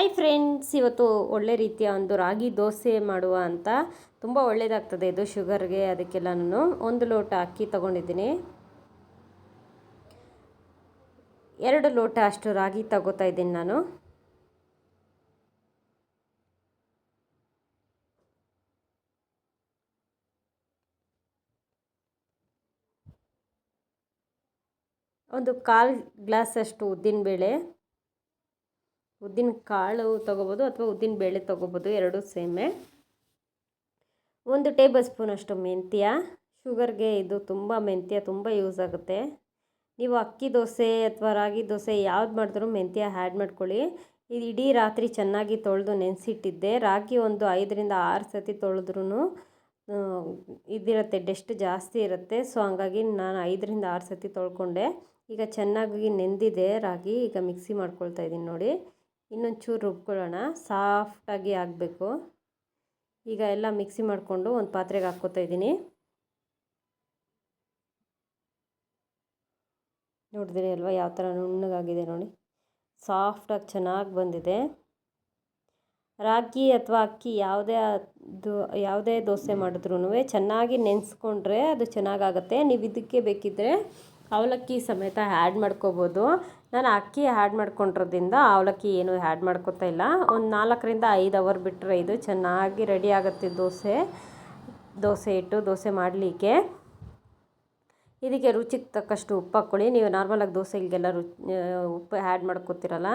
Hi friends, ಇವತ್ತು ಒಳ್ಳೆ ರೀತಿಯ ಒಂದು ರಾಗಿ ದೋಸೆ ಮಾಡುವ ಅಂತ. ತುಂಬ ಒಳ್ಳೆಯದಾಗ್ತದೆ ಇದು ಶುಗರ್ಗೆ. ಅದಕ್ಕೆಲ್ಲ ನಾನು 1 ಲೋಟ ಅಕ್ಕಿ ತೊಗೊಂಡಿದ್ದೀನಿ. 2 ಲೋಟ ಅಷ್ಟು ರಾಗಿ ತಗೋತಾ ಇದ್ದೀನಿ ನಾನು. ಒಂದು 1/4 ಗ್ಲಾಸಷ್ಟು ಉದ್ದಿನಬೇಳೆ, ಉದ್ದಿನ ಕಾಳು ತೊಗೋಬೋದು ಅಥವಾ ಉದ್ದಿನ ಬೇಳೆ ತೊಗೋಬೋದು, ಎರಡೂ ಸೇಮೆ. 1 ಟೇಬಲ್ ಸ್ಪೂನಷ್ಟು ಮೆಂತ್ಯ. ಶುಗರ್ಗೆ ಇದು ಮೆಂತ್ಯ ತುಂಬ ಯೂಸ್ ಆಗುತ್ತೆ. ನೀವು ಅಕ್ಕಿ ದೋಸೆ ಅಥವಾ ರಾಗಿ ದೋಸೆ ಯಾವ್ದು ಮಾಡಿದ್ರೂ ಮೆಂತ್ಯ ಆ್ಯಡ್ ಮಾಡ್ಕೊಳ್ಳಿ. ಇದು ಇಡೀ ರಾತ್ರಿ ಚೆನ್ನಾಗಿ ತೊಳೆದು ನೆನೆಸಿಟ್ಟಿದ್ದೆ. ರಾಗಿ ಒಂದು 5ರಿಂದ 6 ಸತಿ ತೊಳೆದ್ರೂ ಇದಿರುತ್ತೆ, ಡಸ್ಟ್ ಜಾಸ್ತಿ ಇರುತ್ತೆ. ಸೊ ಹಂಗಾಗಿ ನಾನು 5ರಿಂದ 6 ಸತಿ ತೊಳ್ಕೊಂಡೆ. ಈಗ ಚೆನ್ನಾಗಿ ನೆಂದಿದೆ ರಾಗಿ. ಈಗ ಮಿಕ್ಸಿ ಮಾಡ್ಕೊಳ್ತಾ ಇದ್ದೀನಿ ನೋಡಿ. ಇನ್ನೊಂಚೂರು ರುಬ್ಕೊಳ್ಳೋಣ, ಸಾಫ್ಟಾಗಿ ಆಗಬೇಕು. ಈಗ ಎಲ್ಲ ಮಿಕ್ಸಿ ಮಾಡಿಕೊಂಡು ಒಂದು ಪಾತ್ರೆಗೆ ಹಾಕ್ಕೋತಾ ಇದ್ದೀನಿ. ನೋಡಿದ್ರಿ ಅಲ್ವಾ ಯಾವ ಥರ ನುಣ್ಣಗಾಗಿದೆ ನೋಡಿ, ಸಾಫ್ಟಾಗಿ ಚೆನ್ನಾಗಿ ಬಂದಿದೆ. ರಾಗಿ ಅಥವಾ ಅಕ್ಕಿ ಯಾವುದೇ ದೋಸೆ ಮಾಡಿದ್ರೂ ಚೆನ್ನಾಗಿ ನೆನೆಸ್ಕೊಂಡ್ರೆ ಅದು ಚೆನ್ನಾಗಾಗುತ್ತೆ. ನೀವು ಇದಕ್ಕೆ ಬೇಕಿದ್ದರೆ ಅವಲಕ್ಕಿ ಸಮೇತ ಆ್ಯಡ್ ಮಾಡ್ಕೋಬೋದು. ನಾನು ಅಕ್ಕಿ ಆ್ಯಡ್ ಮಾಡ್ಕೊಂಡಿರೋದ್ರಿಂದ ಅವಲಕ್ಕಿ ಏನೂ ಆ್ಯಡ್ ಮಾಡ್ಕೋತಾ ಇಲ್ಲ. ಒಂದು 4ರಿಂದ 5 ಅವರ್ ಬಿಟ್ಟರೆ ಇದು ಚೆನ್ನಾಗಿ ರೆಡಿ ಆಗುತ್ತೆ ದೋಸೆ ಹಿಟ್ಟು ದೋಸೆ ಮಾಡಲಿಕ್ಕೆ. ಇದಕ್ಕೆ ರುಚಿಗೆ ತಕ್ಕಷ್ಟು ಉಪ್ಪು ಹಾಕ್ಕೊಳ್ಳಿ. ನೀವು ನಾರ್ಮಲಾಗಿ ದೋಸೆಗಳಿಗೆಲ್ಲ ಉಪ್ಪು ಆ್ಯಡ್ ಮಾಡ್ಕೋತಿರಲ್ಲ,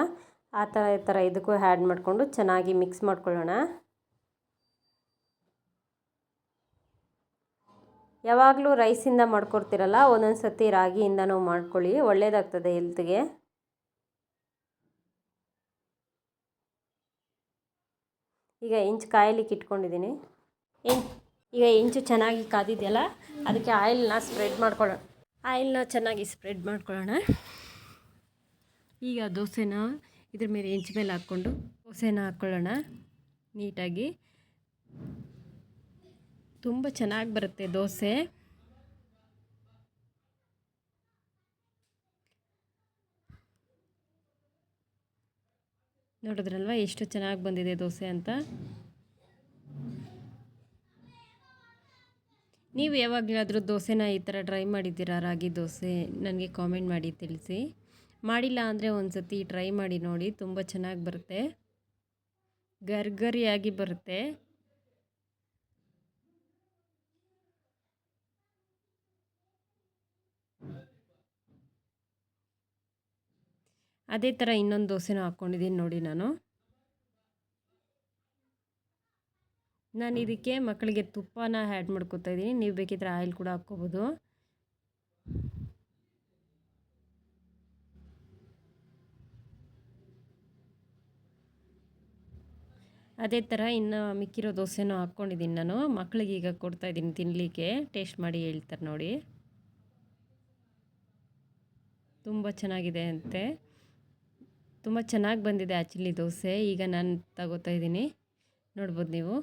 ಆ ಥರ ಇದಕ್ಕೂ ಆ್ಯಡ್ ಮಾಡಿಕೊಂಡು ಚೆನ್ನಾಗಿ ಮಿಕ್ಸ್ ಮಾಡ್ಕೊಳ್ಳೋಣ. ಯಾವಾಗಲೂ ರೈಸಿಂದ ಮಾಡ್ಕೊಡ್ತಿರಲ್ಲ, ಒಂದೊಂದು ಸತಿ ರಾಗಿಯಿಂದನೂ ಮಾಡ್ಕೊಳ್ಳಿ, ಒಳ್ಳೆಯದಾಗ್ತದೆ ಹೆಲ್ತ್ಗೆ. ಈಗ ಹೆಂಚು ಕಾಯಲಿಕ್ಕೆ ಇಟ್ಕೊಂಡಿದ್ದೀನಿ. ಈಗ ಹೆಂಚು ಚೆನ್ನಾಗಿ ಕಾದಿದೆಯಲ್ಲ, ಅದಕ್ಕೆ ಆಯಿಲ್ನ ಚೆನ್ನಾಗಿ ಸ್ಪ್ರೆಡ್ ಮಾಡ್ಕೊಳ್ಳೋಣ. ಈಗ ದೋಸೆನ ಇದ್ರ ಮೇಲೆ ಹೆಂಚು ಮೇಲೆ ಹಾಕ್ಕೊಂಡು ದೋಸೆನ ಹಾಕ್ಕೊಳ್ಳೋಣ ನೀಟಾಗಿ. ತುಂಬ ಚೆನ್ನಾಗಿ ಬರುತ್ತೆ ದೋಸೆ. ನೋಡಿದ್ರಲ್ವ ಎಷ್ಟು ಚೆನ್ನಾಗಿ ಬಂದಿದೆ ದೋಸೆ ಅಂತ. ನೀವು ಯಾವಾಗಲಾದರೂ ದೋಸೆನ ಈ ಥರ ಟ್ರೈ ಮಾಡಿದ್ದೀರಾ? ರಾಗಿ ದೋಸೆ ನನಗೆ ಕಾಮೆಂಟ್ ಮಾಡಿ ತಿಳಿಸಿ. ಮಾಡಿಲ್ಲ ಅಂದರೆ ಒಂದು ಸತಿ ಟ್ರೈ ಮಾಡಿ ನೋಡಿ, ತುಂಬ ಚೆನ್ನಾಗಿ ಬರುತ್ತೆ, ಗರಿಗರಿಯಾಗಿ ಬರುತ್ತೆ. ಅದೇ ಥರ ಇನ್ನೊಂದು ದೋಸೆನೂ ಹಾಕ್ಕೊಂಡಿದ್ದೀನಿ ನೋಡಿ. ನಾನು ಇದಕ್ಕೆ ಮಕ್ಕಳಿಗೆ ತುಪ್ಪನ ಆ್ಯಡ್ ಮಾಡ್ಕೊತಾ ಇದ್ದೀನಿ. ನೀವು ಬೇಕಿದ್ರೆ ಆಯಿಲ್ ಕೂಡ ಹಾಕ್ಕೋಬೋದು. ಅದೇ ಥರ ಇನ್ನು ಮಿಕ್ಕಿರೋ ದೋಸೆನೂ ಹಾಕ್ಕೊಂಡಿದ್ದೀನಿ ನಾನು. ಮಕ್ಕಳಿಗೆ ಈಗ ಕೊಡ್ತಾಯಿದ್ದೀನಿ ತಿನ್ನಲಿಕ್ಕೆ. ಟೇಸ್ಟ್ ಮಾಡಿ ಹೇಳ್ತಾರೆ ನೋಡಿ, ತುಂಬ ಚೆನ್ನಾಗಿದೆ ಅಂತೆ. ತುಂಬ ಚೆನ್ನಾಗಿ ಬಂದಿದೆ ಆ್ಯಕ್ಚುಲಿ ದೋಸೆ. ಈಗ ನಾನು ತಗೋತಾ ಇದ್ದೀನಿ, ನೋಡ್ಬೋದು ನೀವು.